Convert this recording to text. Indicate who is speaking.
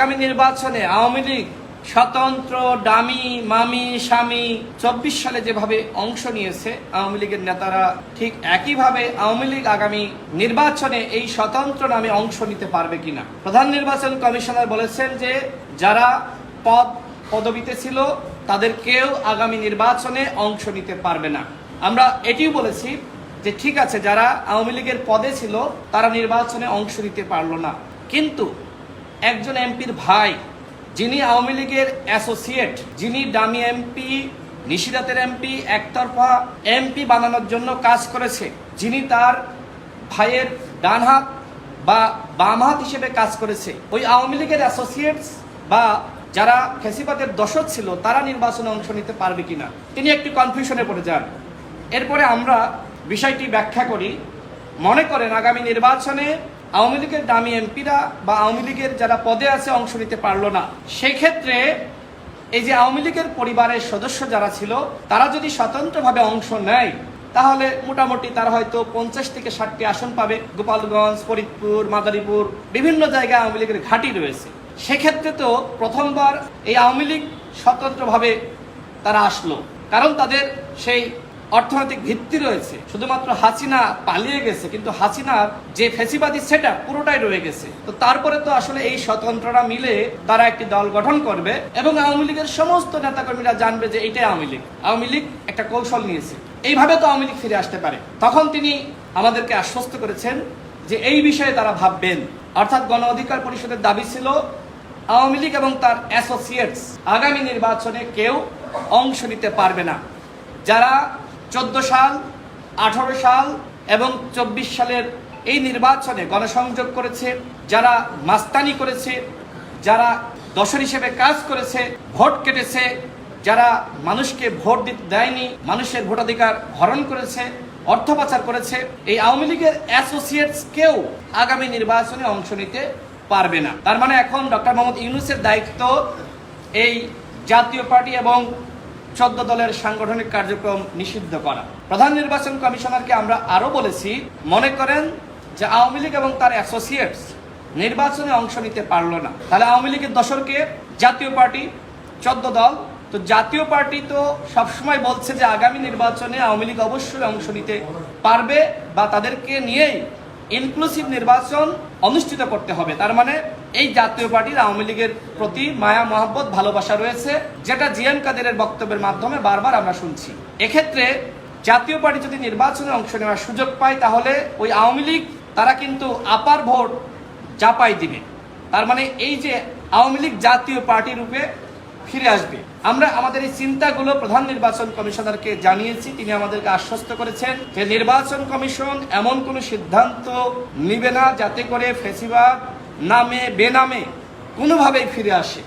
Speaker 1: আগামী নির্বাচনে আওয়ামী লীগ স্বতন্ত্র ডামি মামি স্বামী 24 সালে যেভাবে অংশ নিয়েছে আওয়ামী লীগের নেতারা ঠিক একইভাবে আওয়ামী লীগ আগামী নির্বাচনে এই স্বতন্ত্র নামে অংশ নিতে পারবে কিনা। প্রধান নির্বাচন কমিশনার বলেছেন যে যারা পদবিতে ছিল তাদের কেউ আগামী নির্বাচনে অংশ নিতে পারবে না। আমরা এটিও বলেছি যে ঠিক আছে, যারা আওয়ামী লীগের পদে ছিল তারা নির্বাচনে অংশ নিতে পারলো না, কিন্তু একজন এমপির ভাই যিনি আওয়ামী লীগের অ্যাসোসিয়েট, যিনি ডামি এমপি নিশিরাতের এমপি একতরফা এমপি বানানোর জন্য কাজ করেছে, যিনি তার ভাইয়ের ডান হাত বা বাম হাত হিসেবে কাজ করেছে, ওই আওয়ামী লীগের অ্যাসোসিয়েটস বা যারা ফ্যাসিবাদের দশক ছিল তারা নির্বাচনে অংশ নিতে পারবে কিনা তিনি একটি কনফিউশনে পড়ে যান। এরপরে আমরা বিষয়টি ব্যাখ্যা করি। মনে করেন আগামী নির্বাচনে আওয়ামী লীগের দামি এমপিরা বা আওয়ামী লীগের যারা পদে আছে অংশ নিতে পারলো না, সেই ক্ষেত্রে এই যে আওয়ামী লীগের পরিবারের সদস্য যারা ছিল তারা যদি স্বতন্ত্রভাবে অংশ নেয় তাহলে মোটামুটি তারা হয়তো 50 থেকে 60টি আসন পাবে। গোপালগঞ্জ, ফরিদপুর, মাদারীপুর বিভিন্ন জায়গায় আওয়ামী লীগের ঘাঁটি রয়েছে। সেক্ষেত্রে তো প্রথমবার এই আওয়ামী লীগ স্বতন্ত্রভাবে তারা আসলো, কারণ তাদের সেই অর্থনৈতিক ভিত্তি রয়েছে। শুধুমাত্র হাসিনা পালিয়ে গেছে, কিন্তু হাসিনার যে ফ্যাসিবাদী সেটআপ পুরোটাই রয়ে গেছে। তো তারপরে তো আসলে এই স্বতন্ত্ররা মিলে তারা একটি দল গঠন করবে এবং আওয়ামী লীগের সমস্ত নেতাকর্মীরা জানবে যে এইটাই আওয়ামী লীগ। আওয়ামী লীগ একটা কৌশল নিয়েছে, এইভাবে তো আওয়ামী লীগ ফিরে আসতে পারে। তখন তিনি আমাদেরকে আশ্বস্ত করেছেন যে এই বিষয়ে তারা ভাববেন। অর্থাৎ গণ অধিকার পরিষদের দাবি ছিল আওয়ামী লীগ এবং তার অ্যাসোসিয়েটস আগামী নির্বাচনে কেউ অংশ নিতে পারবে না। যারা 14 সাল, 18 সাল এবং 24 সালের এই নির্বাচনে গণসংযোগ করেছে, যারা মাস্তানি করেছে, যারা দোসর হিসেবে কাজ করেছে, ভোট কেটেছে, যারা মানুষকে ভোট দিতে দেয়নি, মানুষের ভোটাধিকার হরণ করেছে, অর্থ পাচার করেছে, এই আওয়ামী লীগের অ্যাসোসিয়েটস কেউ আগামী নির্বাচনে অংশ নিতে পারবে না। তার মানে এখন ডক্টর মোহাম্মদ ইউনূসের দায়িত্ব এই জাতীয় পার্টি এবং 14 দলের সাংগঠনিক কার্যক্রম নিষিদ্ধ করা। প্রধান নির্বাচন কমিশনারকে আমরা আরো বলেছি, মনে করেন যে আওয়ামী লীগ এবং তার অ্যাসোসিয়েটস নির্বাচনে অংশ নিতে পারলো না, তাহলে আওয়ামী লীগের দশরকে জাতীয় পার্টি 14 দল, তো জাতীয় পার্টি তো সবসময় বলছে যে আগামী নির্বাচনে আওয়ামী লীগ অবশ্যই অংশ নিতে পারবে বা তাদেরকে নিয়েই ইনক্লুসিভ নির্বাচন অনুষ্ঠিত করতে হবে। তার মানে এই জাতীয় পার্টির আওয়ামী লীগের প্রতি মায়া মহব্বত ভালোবাসা রয়েছে, যেটা জিএম কাদেরের বক্তব্যের মাধ্যমে বারবার আমরা শুনছি। এক্ষেত্রে জাতীয় পার্টি যদি নির্বাচনে অংশ নেওয়ার সুযোগ পায় তাহলে ওই আওয়ামী লীগ তারা কিন্তু আপার ভোট চাপাই দিবে। তার মানে এই যে আওয়ামী লীগ জাতীয় পার্টি রূপে ফিরে আসবে। আমরা আমাদের এই চিন্তাগুলো প্রধান নির্বাচন কমিশনারকে জানিয়েছি, তিনি আমাদেরকে আশ্বস্ত করেছেন যে নির্বাচন কমিশন এমন কোনো সিদ্ধান্ত নিবে না যাতে করে ফ্যাসিবাদ নামে বেনামে কোনোভাবেই ফিরে আসে।